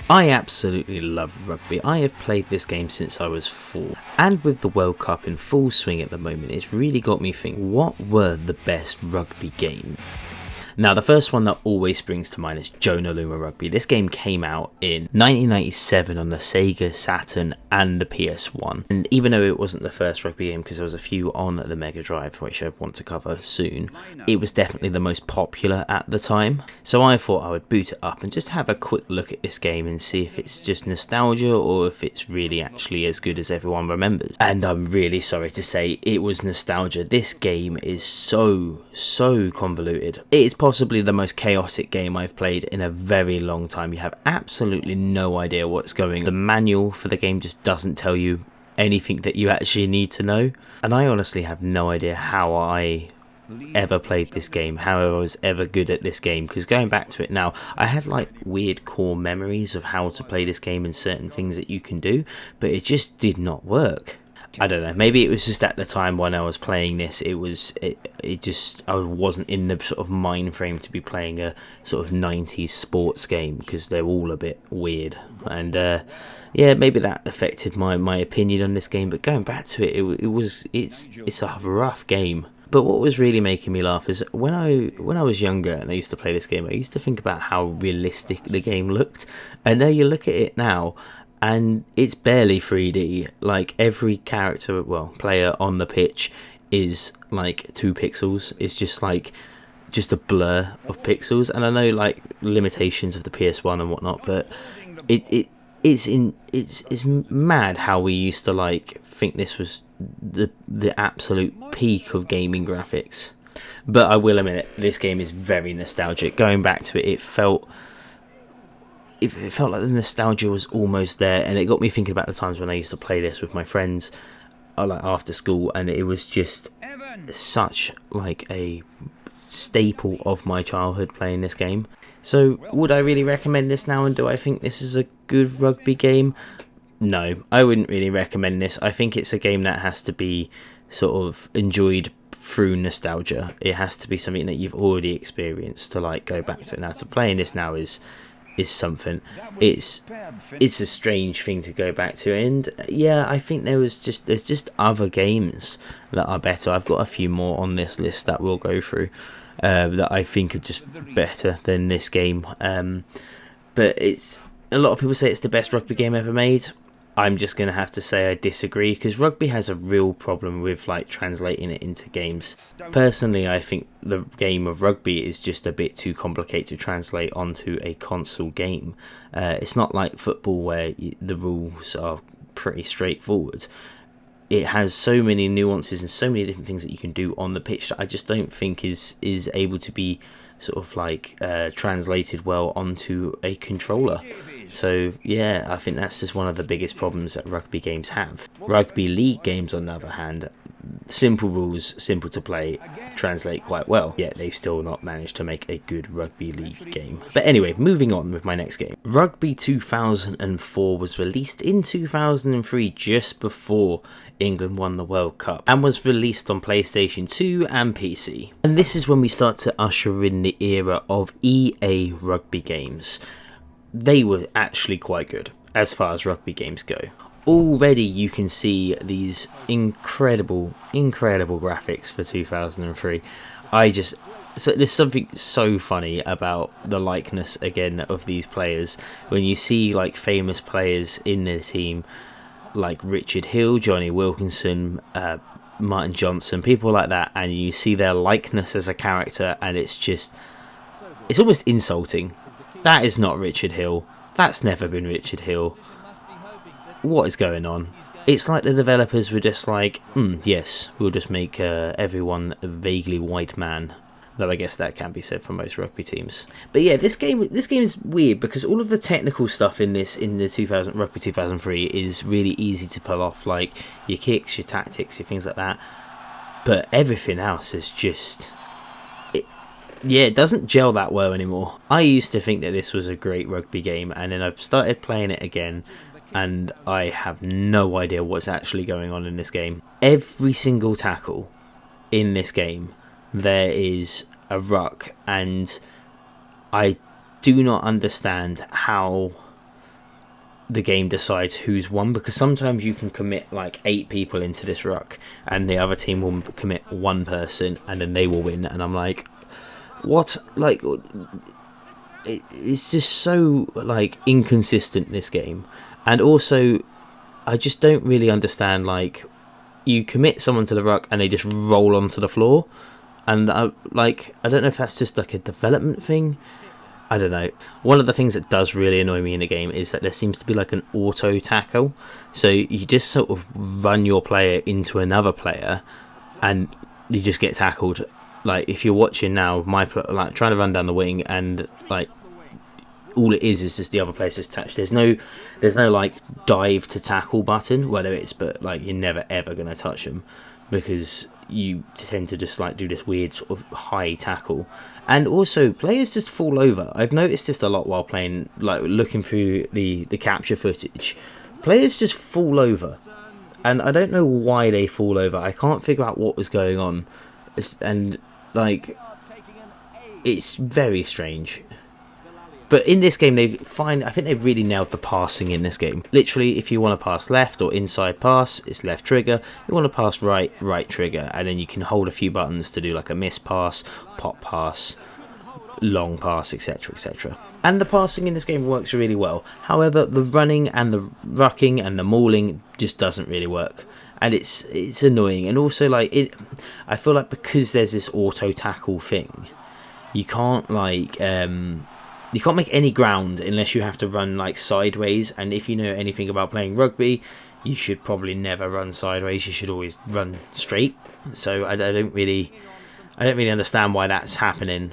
I absolutely love rugby. I have played this game since I was 4, and with the World Cup in full swing at the moment, it's really got me thinking, what were the best rugby games? Now, the first one that always springs to mind is Jonah Luma Rugby. This game came out in 1997 on the Sega Saturn and the PS1. And even though it wasn't the first rugby game, because there was a few on the Mega Drive, which I want to cover soon, it was definitely the most popular at the time. So I thought I would boot it up and just have a quick look at this game and see if it's just nostalgia or if it's really actually as good as everyone remembers. And I'm really sorry to say it was nostalgia. This game is so convoluted. It is possibly the most chaotic game I've played in a very long time. You have absolutely no idea what's going on. The manual for the game just doesn't tell you anything that you actually need to know, and I honestly have no idea how I ever played this game, how I was ever good at this game, because going back to it now, I had like weird core memories of how to play this game and certain things that you can do, but it just did not work. I don't know, maybe it was just at the time when I was playing this, I wasn't in the sort of mind frame to be playing a sort of 90s sports game, because they're all a bit weird, and yeah, maybe that affected my opinion on this game. But going back to it, it's a rough game. But what was really making me laugh is when I was younger and I used to play this game, I used to think about how realistic the game looked, and now you look at it now, and it's barely 3D. Like every character, player on the pitch is like 2 pixels. It's just a blur of pixels. And I know like limitations of the PS1 and whatnot, but it's mad how we used to like think this was the absolute peak of gaming graphics. But I will admit it, this game is very nostalgic. Going back to it, it felt like the nostalgia was almost there, and it got me thinking about the times when I used to play this with my friends, like after school, and it was just such like a staple of my childhood playing this game. So would I really recommend this now, and do I think this is a good rugby game? No, I wouldn't really recommend this. I think it's a game that has to be sort of enjoyed through nostalgia. It has to be something that you've already experienced to like go back to it. Now, to playing this now is something. It's a strange thing to go back to, and yeah, I think there's just other games that are better. I've got a few more on this list that we'll go through that I think are just better than this game. But it's a lot of people say it's the best rugby game ever made. I'm just going to have to say I disagree, because rugby has a real problem with like translating it into games. Personally, I think the game of rugby is just a bit too complicated to translate onto a console game. It's not like football where the rules are pretty straightforward. It has so many nuances and so many different things that you can do on the pitch that I just don't think is able to be sort of like translated well onto a controller. So yeah, I think that's just one of the biggest problems that rugby games have. Rugby league games, on the other hand, simple rules, simple to play, translate quite well, yet they've still not managed to make a good rugby league game. But anyway, moving on with my next game. Rugby 2004 was released in 2003, just before England won the World Cup, and was released on PlayStation 2 and PC. And this is when we start to usher in the era of EA rugby games. They were actually quite good as far as rugby games go. Already you can see these incredible graphics for 2003. So there's something so funny about the likeness again of these players when you see like famous players in their team like Richard Hill, Johnny Wilkinson, Martin Johnson, people like that, and you see their likeness as a character, and it's almost insulting. That is not Richard Hill. That's never been Richard Hill. What is going on? It's like the developers were just like, yes, we'll just make everyone a vaguely white man. Though I guess that can be said for most rugby teams. But yeah, this game is weird because all of the technical stuff in the Rugby 2003 is really easy to pull off, like your kicks, your tactics, your things like that. But everything else is just... it doesn't gel that well anymore. I used to think that this was a great rugby game, and then I've started playing it again, and I have no idea what's actually going on in this game. Every single tackle in this game, there is a ruck, and I do not understand how the game decides who's won, because sometimes you can commit like 8 people into this ruck and the other team will commit 1 person and then they will win, and I'm like, what? Like, it's just so like inconsistent, this game. And also I just don't really understand, like, you commit someone to the ruck and they just roll onto the floor, and I don't know if that's just like a development thing. I don't know. One of the things that does really annoy me in the game is that there seems to be like an auto tackle. So you just sort of run your player into another player and you just get tackled. Like, if you're watching now, like trying to run down the wing, and like all it is just the other player's just touch. There's no like dive to tackle button, whether it's, but like you're never ever going to touch them because you tend to just like do this weird sort of high tackle. And also players just fall over. I've noticed this a lot while playing, like looking through the capture footage. Players just fall over, and I don't know why they fall over. I can't figure out what was going on, and like it's very strange. But in this game, I think they've really nailed the passing in this game. Literally, if you want to pass left or inside pass, it's left trigger. You want to pass right trigger. And then you can hold a few buttons to do like a miss pass, pop pass, long pass, etc, etc. And the passing in this game works really well. However, the running and the rucking and the mauling just doesn't really work. And it's annoying. And also, like, I feel like because there's this auto tackle thing, you can't like... you can't make any ground unless you have to run like sideways, and if you know anything about playing rugby, you should probably never run sideways. You should always run straight. So I don't really understand why that's happening.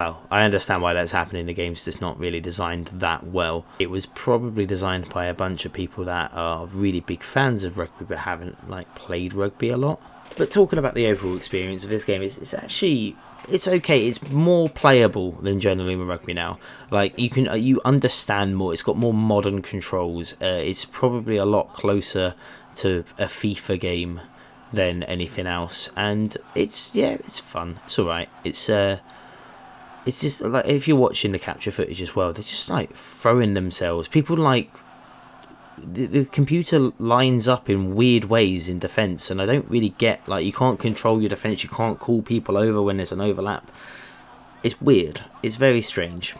Well, I understand why that's happening. The game's just not really designed that well. It was probably designed by a bunch of people that are really big fans of rugby but haven't like played rugby a lot. But talking about the overall experience of this game, it's actually... it's okay. It's more playable than generally with rugby now. Like, you understand more. It's got more modern controls. It's probably a lot closer to a FIFA game than anything else, and it's fun. It's all right. It's just like, if you're watching the capture footage as well, they're just like throwing themselves. People like... the computer lines up in weird ways in defence, and I don't really get, like, you can't control your defence, you can't call people over when there's an overlap. It's weird. It's very strange.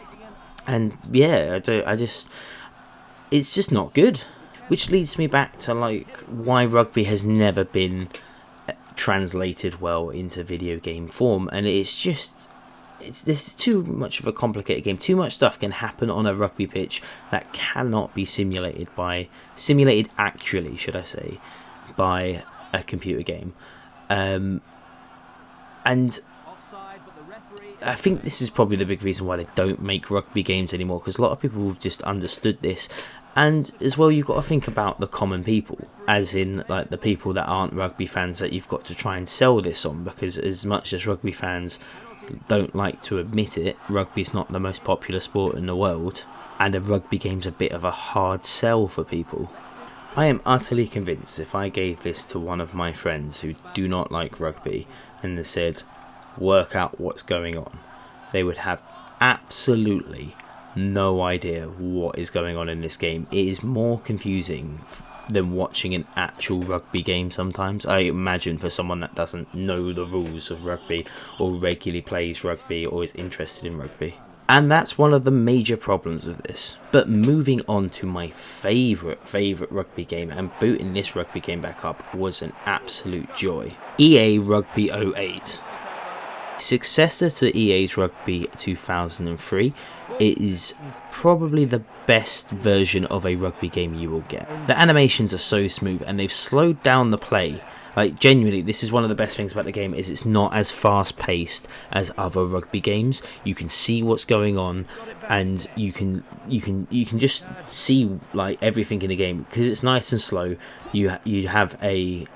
And yeah, it's just not good. Which leads me back to like why rugby has never been translated well into video game form, and this is too much of a complicated game. Too much stuff can happen on a rugby pitch that cannot be simulated accurately, should I say, by a computer game. And I think this is probably the big reason why they don't make rugby games anymore, because a lot of people have just understood this. And as well, you've got to think about the common people, as in like the people that aren't rugby fans, that you've got to try and sell this on, because as much as rugby fans don't like to admit it, rugby's not the most popular sport in the world, and a rugby game's a bit of a hard sell for people. I am utterly convinced if I gave this to one of my friends who do not like rugby and they said, work out what's going on, they would have absolutely no idea what is going on in this game. It is more confusing than watching an actual rugby game sometimes, I imagine, for someone that doesn't know the rules of rugby or regularly plays rugby or is interested in rugby. And that's one of the major problems of this. But moving on to my favourite rugby game, and booting this rugby game back up was an absolute joy. EA Rugby 08. Successor to EA's Rugby 2003, it is probably the best version of a rugby game you will get. The animations are so smooth, and they've slowed down the play. Like, genuinely, this is one of the best things about the game, is it's not as fast paced as other rugby games. You can see what's going on, and you can just see like everything in the game, because it's nice and slow. You have an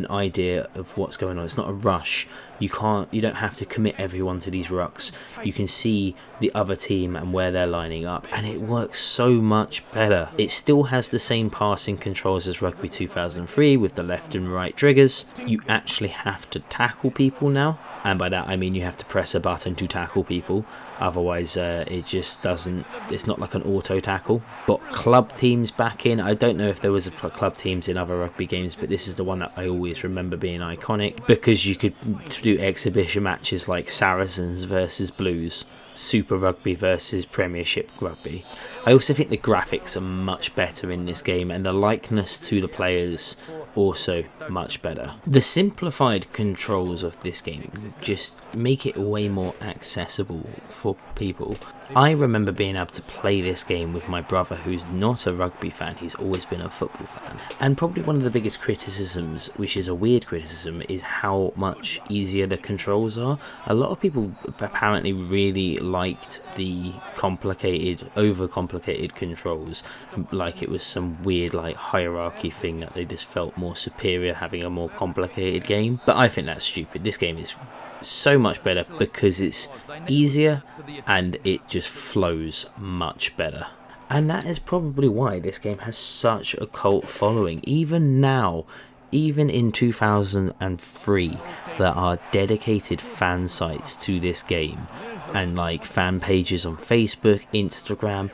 idea of what's going on. It's not a rush. You don't have to commit everyone to these rucks. You can see the other team and where they're lining up, and it works so much better. It still has the same passing controls as Rugby 2003 with the left and right triggers. You actually have to tackle people now, and by that I mean you have to press a button to tackle people. Otherwise it just doesn't, it's not like an auto tackle. Got club teams back in. I don't know if there was a club teams in other rugby games, but this is the one that I always remember being iconic, because you could do exhibition matches like Saracens versus Blues, Super Rugby versus Premiership Rugby. I also think the graphics are much better in this game, and the likeness to the players also much better. The simplified controls of this game just make it way more accessible for people. I remember being able to play this game with my brother, who's not a rugby fan, he's always been a football fan. And probably one of the biggest criticisms, which is a weird criticism, is how much easier the controls are. A lot of people apparently really liked the complicated, overcomplicated controls, like it was some weird like hierarchy thing that they just felt more superior having a more complicated game. But I think that's stupid. This game is so much better because it's easier and it just flows much better. And that is probably why this game has such a cult following. Even now, even in 2003, there are dedicated fan sites to this game, and like fan pages on Facebook, Instagram,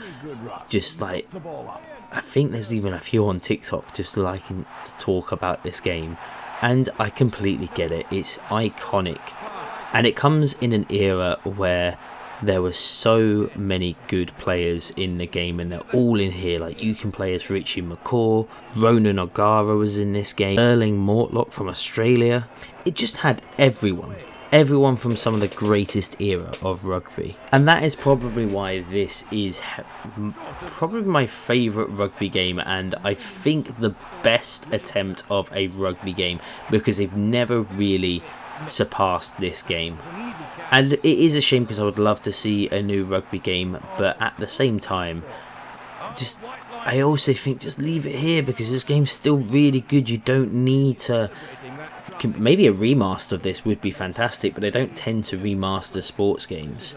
just like, I think there's even a few on TikTok just liking to talk about this game. And I completely get it. It's iconic. And it comes in an era where there were so many good players in the game, and they're all in here. Like, you can play as Richie McCaw, Ronan O'Gara was in this game, Erling Mortlock from Australia. It just had everyone from some of the greatest era of rugby. And that is probably why this is probably my favourite rugby game, and I think the best attempt of a rugby game, because they've never really surpassed this game. And it is a shame, because I would love to see a new rugby game, but at the same time, I also think just leave it here, because this game's still really good. You don't need to, maybe a remaster of this would be fantastic, but they don't tend to remaster sports games.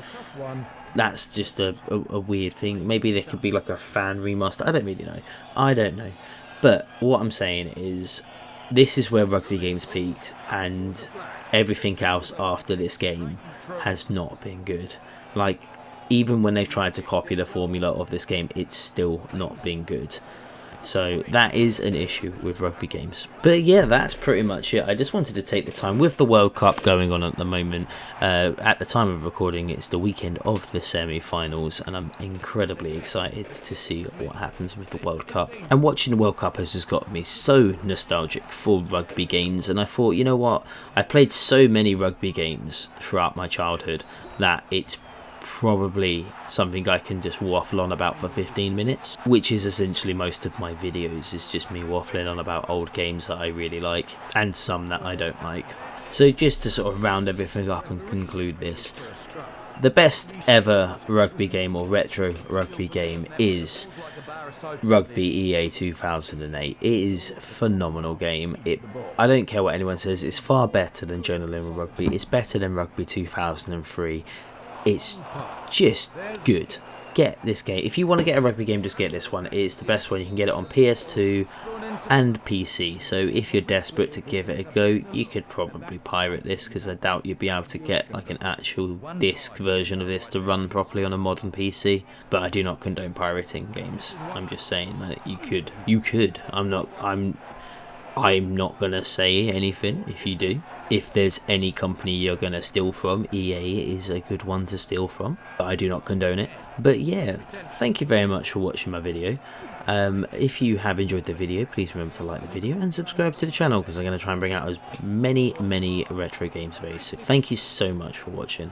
That's just a weird thing. Maybe there could be like a fan remaster. I don't really know. I don't know. But what I'm saying is, this is where Rugby Games peaked, and everything else after this game has not been good. Like, even when they've tried to copy the formula of this game, it's still not been good. So that is an issue with Rugby Games. But yeah, that's pretty much it. I just wanted to take the time, with the World Cup going on at the moment. At the time of recording, it's the weekend of the semi-finals, and I'm incredibly excited to see what happens with the World Cup. And watching the World Cup has just got me so nostalgic for Rugby Games, and I thought, you know what, I played so many rugby games throughout my childhood that it's probably something I can just waffle on about for 15 minutes, which is essentially most of my videos, is just me waffling on about old games that I really like, and some that I don't like. So just to sort of round everything up and conclude this, the best ever rugby game, or retro rugby game, is Rugby EA 2008. It is a phenomenal game. I don't care what anyone says, it's far better than Journal of Rugby, it's better than Rugby 2003. It's just good. Get this game. If you want to get a rugby game, just get this one. It's the best one. You can get it on PS2 and PC. So if you're desperate to give it a go, you could probably pirate this, because I doubt you'd be able to get like an actual disc version of this to run properly on a modern PC. But I do not condone pirating games. I'm just saying that you could. I'm not gonna say anything if you do. If there's any company you're gonna steal from, EA is a good one to steal from, but I do not condone it. But yeah, thank you very much for watching my video. If you have enjoyed the video, please remember to like the video and subscribe to the channel, because I'm going to try and bring out as many retro games very soon. Thank you so much for watching.